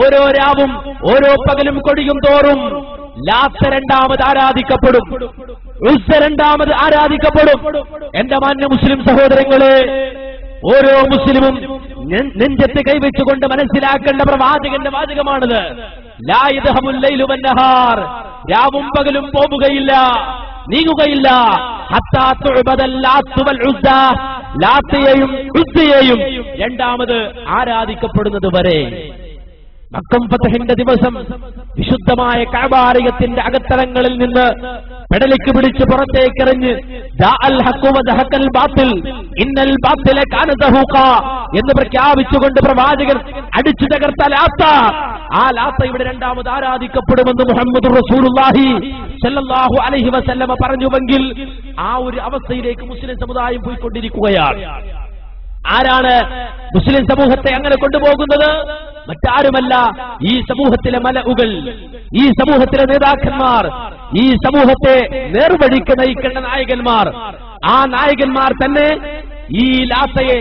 ഓരോ രാവും ഓരോ പകലും കൊടിയും തോറും ലാത്ത് രണ്ടാമത് ആരാധിക്കപ്പെടും, ഉസ്സ രണ്ടാമത് ആരാധിക്കപ്പെടും. എന്റെ മാന്യ മുസ്ലിം സഹോദരങ്ങളെ, ഓരോ മുസ്ലിമും നെഞ്ചത്ത് കൈവച്ചുകൊണ്ട് മനസ്സിലാക്കേണ്ട പ്രവാചകന്റെ വാചകമാണിത്. ലാ യദ്ഹബുൽ ലൈലു വന്നഹാർ, രാവും പകലും പോവുകയില്ല, നീങ്ങുകയില്ല. ഹത്താ തുഅബദൽ ലാത്ത് വൽ ഉസ്സ, ലാത്തയെയും ഉസ്സയെയും രണ്ടാമത് ആരാധിക്കപ്പെടുന്നത് വരെ. മക്കം ഫതഹിന്റെ ദിവസം വിശുദ്ധമായ കഅബാലയത്തിന്റെ അകത്തളങ്ങളിൽ നിന്ന് പെടലിക്ക് പിടിച്ച് പുറത്തേക്കെറിഞ്ഞ് ജാഅൽ ഹഖ് വദഹഖൽ ബാത്തിൽ ഇന്നൽ ബാത്തില കാന സഹൂഖ എന്ന് പ്രഖ്യാപിച്ചുകൊണ്ട് പ്രവാചകൻ അടിച്ചു തകർത്ത ലാത്ത, ആ ലാത്ത ഇവിടെ രണ്ടാമത് ആരാധിക്കപ്പെടുമെന്ന് മുഹമ്മദുർ റസൂലുള്ളാഹി സ്വല്ലല്ലാഹു അലൈഹി വസല്ലമ പറഞ്ഞുവെങ്കിൽ ആ ഒരു അവസ്ഥയിലേക്ക് മുസ്ലിം സമുദായം പോയിക്കൊണ്ടിരിക്കുകയാണ്. ആരാണ് മുസ്ലിം സമൂഹത്തെ അങ്ങനെ കൊണ്ടുപോകുന്നത്? മറ്റാരുമല്ല, ഈ സമൂഹത്തിലെ മലഉകൾ, ഈ സമൂഹത്തിലെ നേതാക്കന്മാർ, ഈ സമൂഹത്തെ നേർവഴിക്ക് നയിക്കേണ്ട നായകന്മാർ. ആ നായകന്മാർ തന്നെ ഈ ലാത്തയെ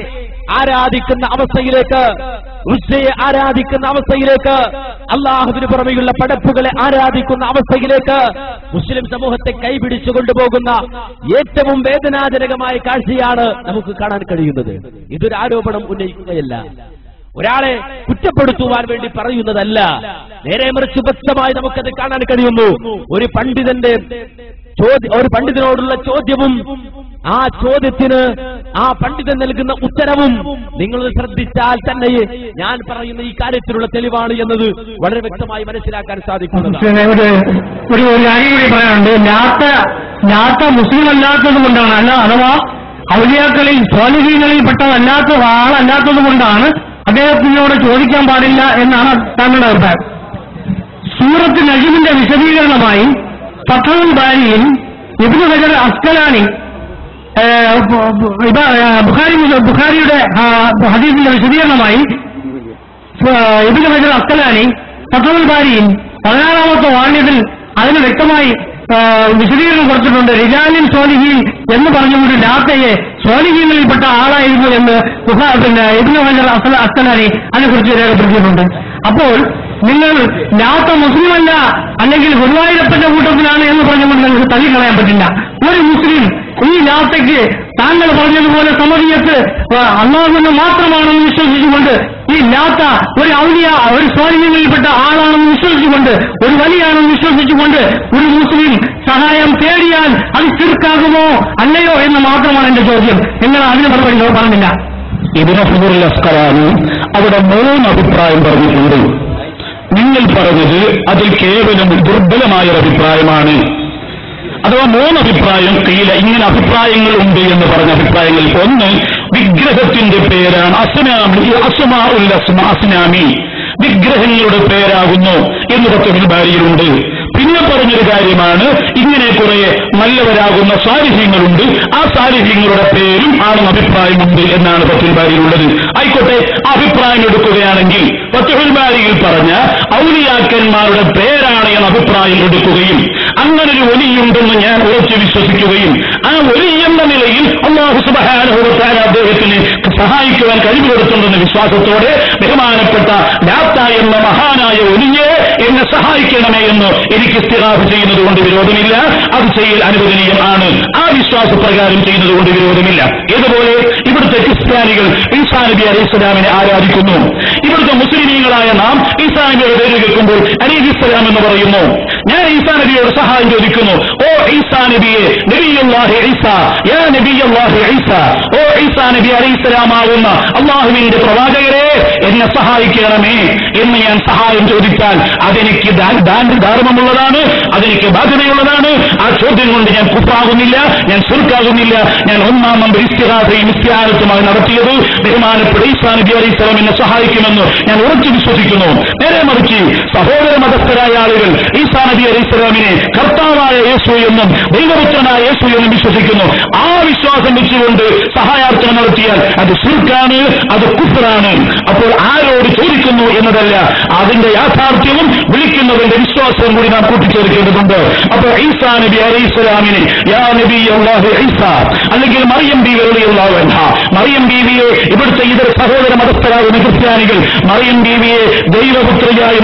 ആരാധിക്കുന്ന അവസ്ഥയിലേക്ക്, ഉസ്സയെ ആരാധിക്കുന്ന അവസ്ഥയിലേക്ക്, അള്ളാഹുവിന് പുറമെയുള്ള പടപ്പുകളെ ആരാധിക്കുന്ന അവസ്ഥയിലേക്ക് മുസ്ലിം സമൂഹത്തെ കൈപിടിച്ചു കൊണ്ടുപോകുന്ന ഏറ്റവും വേദനാജനകമായ കാഴ്ചയാണ് നമുക്ക് കാണാൻ കഴിയുന്നത്. ഇതൊരു ആരോപണം ഉന്നയിക്കുകയല്ല, ഒരാളെ കുറ്റപ്പെടുത്തുവാൻ വേണ്ടി പറയുന്നതല്ല, നേരെ മറിച്ച് വ്യക്തമായി നമുക്കത് കാണാൻ കഴിയുന്നു. ഒരു പണ്ഡിതനോടുള്ള ചോദ്യവും ആ ചോദ്യത്തിന് ആ പണ്ഡിതൻ നൽകുന്ന ഉത്തരവും നിങ്ങൾ ശ്രദ്ധിച്ചാൽ തന്നെ ഞാൻ പറയുന്ന ഈ കാര്യത്തിലുള്ള തെളിവാണ് എന്നത് വളരെ വ്യക്തമായി മനസ്സിലാക്കാൻ സാധിക്കുന്നതാണ്. ഒരു കാര്യം കൂടി പറയാനുണ്ട്. ലാത്ത മുസ്ലിം അല്ലാത്തത് കൊണ്ടാണ്, അഥവാ ഔലിയാക്കളിൽ സ്വാലിഹീങ്ങളിൽ പെട്ടതല്ലാത്ത ആളല്ലാത്തത് കൊണ്ടാണ് അദ്ദേഹത്തിനോട് ചോദിക്കാൻ പാടില്ല എന്നാണ് താങ്കളുടെ അഭിപ്രായം. സൂറത്ത് നജ്മിന്റെ വിശദീകരണമായി ഫത്ഹുൽ ബാരിയിൽ ഇബ്നു ഹജർ അസ്കലാനി ബുഖാരിയുടെ ഹദീസിന്റെ വിശദീകരണമായി ഇബ്നു ഹജർ അസ്കലാനി ഫത്ഹുൽ ബാരിയിൽ 16-ാമത്തെ വാള്യത്തിൽ അതിന് വ്യക്തമായി വിശദീകരണം കൊടുത്തിട്ടുണ്ട്. റിജാലിൻ സ്വാലിഹീൻ എന്ന് പറഞ്ഞുകൊണ്ട് ലാത്തയെ സ്വാലിഹീങ്ങളിൽപ്പെട്ട ആളായിരുന്നു എന്ന് ഇബ്നു ഹജർ അസ്കലാനി അതിനെക്കുറിച്ച് രേഖപ്പെടുത്തിയിട്ടുണ്ട്. അപ്പോൾ നിങ്ങൾ ലാത്ത മുസ്ലിമല്ല, അല്ലെങ്കിൽ ഗുരുവായൂരപ്പന്റെ കൂട്ടത്തിലാണ് എന്ന് പറഞ്ഞുകൊണ്ട് നിങ്ങൾക്ക് തള്ളിക്കളയാൻ പറ്റില്ല. ഒരു മുസ്ലിം ഈ ലാത്തയ്ക്ക് താങ്കൾ പറഞ്ഞതുപോലെ സമദിയത്ത് അല്ലാഹുവിനെ മാത്രമാണെന്ന് വിശ്വസിച്ചുകൊണ്ട്, ഈ ലാത്ത ഒരു ഔലിയ, ഒരു സ്വാലിഹീങ്ങളിൽപ്പെട്ട ആളാണെന്ന് വിശ്വസിച്ചുകൊണ്ട്, ഒരു വലിയാണെന്ന് വിശ്വസിച്ചുകൊണ്ട് ഒരു മുസ്ലിം സഹായം തേടിയാൽ അത് ശിർക്കാകുമോ അല്ലയോ എന്ന് മാത്രമാണ് എന്റെ ചോദ്യം. നിങ്ങൾ അതിന് മറുപടി പറഞ്ഞില്ല. ഇബ്നു ഹജർ അസ്കലാനി അവിടെ 3 അഭിപ്രായം പറഞ്ഞിട്ടുണ്ട്. നിങ്ങൾ പറഞ്ഞത് അതിൽ കേവലം ദുർബലമായ ഒരു അഭിപ്രായമാണ്. അഥവാ 3 അഭിപ്രായം ഇങ്ങനെ അഭിപ്രായങ്ങൾ ഉണ്ട് എന്ന് പറഞ്ഞ അഭിപ്രായങ്ങൾ. ഒന്ന്, വിഗ്രഹത്തിന്റെ പേരാണ് അസ്നാമി, വിഗ്രഹങ്ങളുടെ പേരാകുന്നു എന്ന് ഫത്ഹുൽ ബാരിയിലുണ്ട്. പിന്നെ പറഞ്ഞൊരു കാര്യമാണ്, ഇങ്ങനെ കുറെ നല്ലവരാകുന്ന സാലിഹ്യങ്ങളുണ്ട്, ആ സാലിഹ്യങ്ങളുടെ പേരും ആണെന്ന് അഭിപ്രായമുണ്ട് എന്നാണ് ഫത്ഹുൽ ബാരിയിലുള്ളത്. ആയിക്കോട്ടെ, അഭിപ്രായം എടുക്കുകയാണെങ്കിൽ ഫത്ഹുൽ ബാരിയിൽ പറഞ്ഞ ഔലിയാക്കന്മാരുടെ പേരാണ് എന്ന അഭിപ്രായം എടുക്കുകയും അങ്ങനൊരു വലിയുണ്ടെന്ന് ഞാൻ ഉറച്ചു വിശ്വസിക്കുകയും ആ വലി എന്ന നിലയിൽ അല്ലാഹു സുബ്ഹാനഹു വ തആല അദ്ദേഹത്തിന് സഹായിക്കുവാൻ കഴിവ് കൊടുത്തുണ്ടെന്ന വിശ്വാസത്തോടെ ബഹുമാനപ്പെട്ട ലാത്ത എന്ന മഹാനായ വലിയെ എന്നെ സഹായിക്കണമേ എന്ന് എനിക്ക് ഇസ്തിഗാസ് ചെയ്യുന്നത് കൊണ്ട് വിരോധമില്ല. അത് ചെയ്യൽ അനുവദനീയമാണ്. ആ വിശ്വാസപ്രകാരം ചെയ്യുന്നത് കൊണ്ട് വിരോധമില്ല. ഇതുപോലെ ഇവിടുത്തെ ക്രിസ്ത്യാനികൾ ഈസാ നബി അലൈഹിസ്സലാമിനെ ആരാധിക്കുന്നു. ഇവിടുത്തെ മുസ്ലിമീങ്ങളായ നാം ഈസാ നബിയുടെ പേര് കേൾക്കുമ്പോൾ അലൈഹിസ്സലാം എന്ന് പറയുന്നു. ഞാൻ ഈസാ നബിയോട് സഹായം ചോദിക്കുന്നു. ഓ ഈസാ നബിയെ, നബിയുല്ലാഹി ഈസാ, യാ നബിയുല്ലാഹി ഈസാ, ഓ ഈസാ നബി അലൈഹിസ്സലാമാകുന്ന അല്ലാഹുവിന്റെ പ്രവാചകരെ എന്നെ സഹായിക്കണമേ എന്ന് ഞാൻ സഹായം ചോദിച്ചാൽ അതെനിക്ക് ധർമ്മമുള്ളതാണ്, അതെനിക്ക് ബാധ്യതയുള്ളതാണ്. ആ ചോദ്യം കൊണ്ട് ഞാൻ കുഫറാകുന്നില്ല, ഞാൻ ശിർക്കാകുന്നില്ല. ഞാൻ 1-ാം നമ്പർ ഇസ്തിഗാസയും ഇസ്തിആനത്തുമായി നടത്തിയത് ബഹുമാനപ്പെട്ട ഈസാ നബി അലൈഹിസ്സലാം എന്നെ സഹായിക്കുമെന്ന് ഞാൻ ഉറച്ചു വിശ്വസിക്കുന്നു. നേരെ മറിച്ച് സഹോദര മതസ്ഥരായ ആളുകൾ ഈസാ നബി അലൈഹിസ്സലാമിനെ കർത്താവ് ദൈവമായ യേശു എന്നും ദൈവപുത്രനായ യേശു എന്നും വിശ്വസിക്കുന്നു. ആ വിശ്വാസം വെച്ചുകൊണ്ട് സഹായാർത്ഥന നടത്തിയാൽ അത് ശിർക്കാണ്, അത് കുഫ്റാണ്. അപ്പോൾ ആരോട് ചോദിക്കുന്നു എന്നതല്ല, അതിന്റെ യാഥാർത്ഥ്യവും വിളിക്കുന്നവന്റെ വിശ്വാസവും കൂടി നാം കൂട്ടിച്ചേർക്കേണ്ടതുണ്ട്. അപ്പോൾ ഈസാ നബി അലൈഹിസ്സലാമിനെ യാ നബി അല്ലാഹു ഈസ, അല്ലെങ്കിൽ മറിയം ബീവി റളിയല്ലാഹു അൻഹാ, മറിയം ബീവിയെ ഇവിടുത്തെ ഇതര സഹോദര മതസ്ഥരാകുന്ന ക്രിസ്ത്യാനികൾ മറിയം ബീവിയെ ദൈവപുത്രിയായി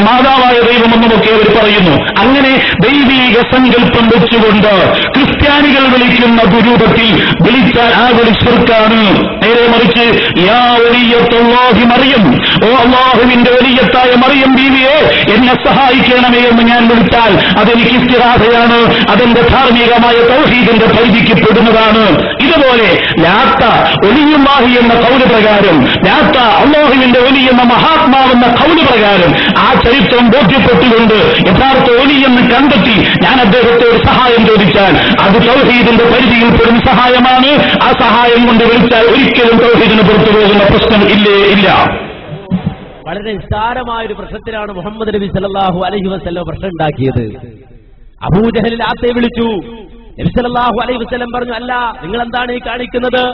മാതാവായ ദൈവമെന്നുമൊക്കെ അവർ പറയുന്നു. അങ്ങനെ ദൈവീക സങ്കല്പം വെച്ചുകൊണ്ട് ക്രിസ്ത്യാനികൾ വിളിക്കുന്ന ദുരൂപത്തിൽ വിളിച്ചാൽ ആ വിളി ശിർക്കാണ്. നേരെ മറിച്ച് യാ വലിയത്തുല്ലാഹി മറിയം, ഓ അല്ലാഹുവിന്റെ വലിയത്തായ മറിയം ബീവിയെ എന്നെ സഹായിക്കണമേ എന്ന് ഞാൻ വിളിച്ചാൽ അതെനിക്ക് ഇസ്തിഗാസയാണ്, അതെന്റെ ധാർമ്മികമായ തൗഹീദിന്റെ പരിധിക്ക് പെടുന്നതാണ്. ഇതുപോലെ ലാത്ത ഒലിയുല്ലാഹി എന്ന കൗല് പ്രകാരം, ലാത്ത അല്ലാഹുവിന്റെ ഒലി എന്ന മഹാത്മാവെന്ന കൗല് പ്രകാരം ആ ചരിത്രം ബോധ്യപ്പെട്ടുകൊണ്ട് യഥാർത്ഥ ഒലി എന്ന് കണ്ടെത്തി ഞാൻ അദ്ദേഹത്തോട് സഹായം ചോദിച്ചാൽ അത് തൗഹീദിന്റെ പരിധിയിൽ പെടുന്ന സഹായമാണ്. ആ സഹായം കൊണ്ട് വിളിച്ചാൽ ഒരിക്കലും തൗഹീദിന് പുറത്തു പോകുന്ന പ്രശ്നം ഇല്ലേ ഇല്ല. വളരെ നിസ്സാരമായൊരു പ്രശ്നത്തിലാണ് മുഹമ്മദ് നബി സല്ലല്ലാഹു അലൈഹി വസല്ലം പ്രശ്നം ഉണ്ടാക്കിയത്. അബൂജഹൽ ലാത്തയെ വിളിച്ചു. നബി സല്ലല്ലാഹു അലൈഹി വസല്ലം പറഞ്ഞു, അല്ല, നിങ്ങൾ എന്താണ് ഈ കാണിക്കുന്നത്,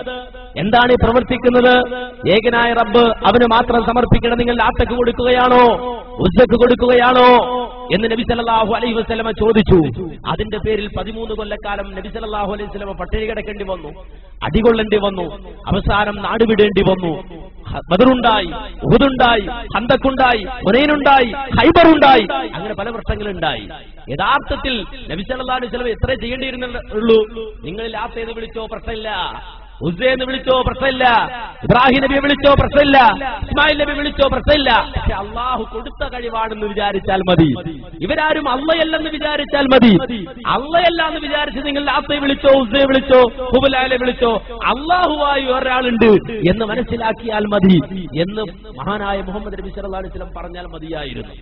എന്താണ് ഈ പ്രവർത്തിക്കുന്നത്? ഏകനായ റബ്ബ് അവന് മാത്രം സമർപ്പിക്കണം, നിങ്ങൾ ലാത്തക്ക് കൊടുക്കുകയാണോ, ഉസ്സക്ക് കൊടുക്കുകയാണോ എന്ന് നബി സല്ലല്ലാഹു അലൈഹി വസല്ലം ചോദിച്ചു. അതിന്റെ പേരിൽ 13 കൊല്ലക്കാലം നബി സല്ലല്ലാഹു അലൈഹി വസല്ലം പട്ടിണി കിടക്കേണ്ടി വന്നു, അടികൊള്ളേണ്ടി വന്നു, അവസാനം നാടുവിടേണ്ടി വന്നു. ബദറുണ്ടായി, ഉഹുദുണ്ടായി, ഖന്തഖുണ്ടായി, ഹുനൈനുണ്ടായി, ഖൈബറുണ്ടായി, അങ്ങനെ പല പ്രശ്നങ്ങളുണ്ടായി. യഥാർത്ഥത്തിൽ നബി സല്ലല്ലാഹു അലൈഹി വസല്ലം എത്ര ചെയ്യേണ്ടിയിരുന്നുള്ളൂ? നിങ്ങൾ ലാത്തയെന്ന് വിളിച്ചോ പ്രശ്നമില്ല, ഉസ്സയെന്ന് വിളിച്ചോ പ്രശ്നമില്ല, ഇബ്രാഹിം നബിയെ വിളിച്ചോ പ്രശ്നമില്ല, ഇസ്മായിൽ നബി വിളിച്ചോ പ്രശ്നമില്ല. പക്ഷെ അള്ളാഹു കൊടുത്ത കഴിവാണെന്ന് വിചാരിച്ചാൽ മതി. ഇവരാരും അള്ളയല്ലെന്ന് വിചാരിച്ചാൽ മതി. അള്ളയല്ല എന്ന് വിചാരിച്ച് നിങ്ങൾ ലാത്തയെ വിളിച്ചോ, ഉസ്സയെ വിളിച്ചോ, ഹുബലാലെ വിളിച്ചോ, അള്ളാഹുവായി ഒരാളുണ്ട് എന്ന് മനസ്സിലാക്കിയാൽ മതി എന്ന് മഹാനായ മുഹമ്മദ് നബി സല്ലല്ലാഹു അലൈഹി വസല്ലം പറഞ്ഞാൽ മതിയായിരുന്നു.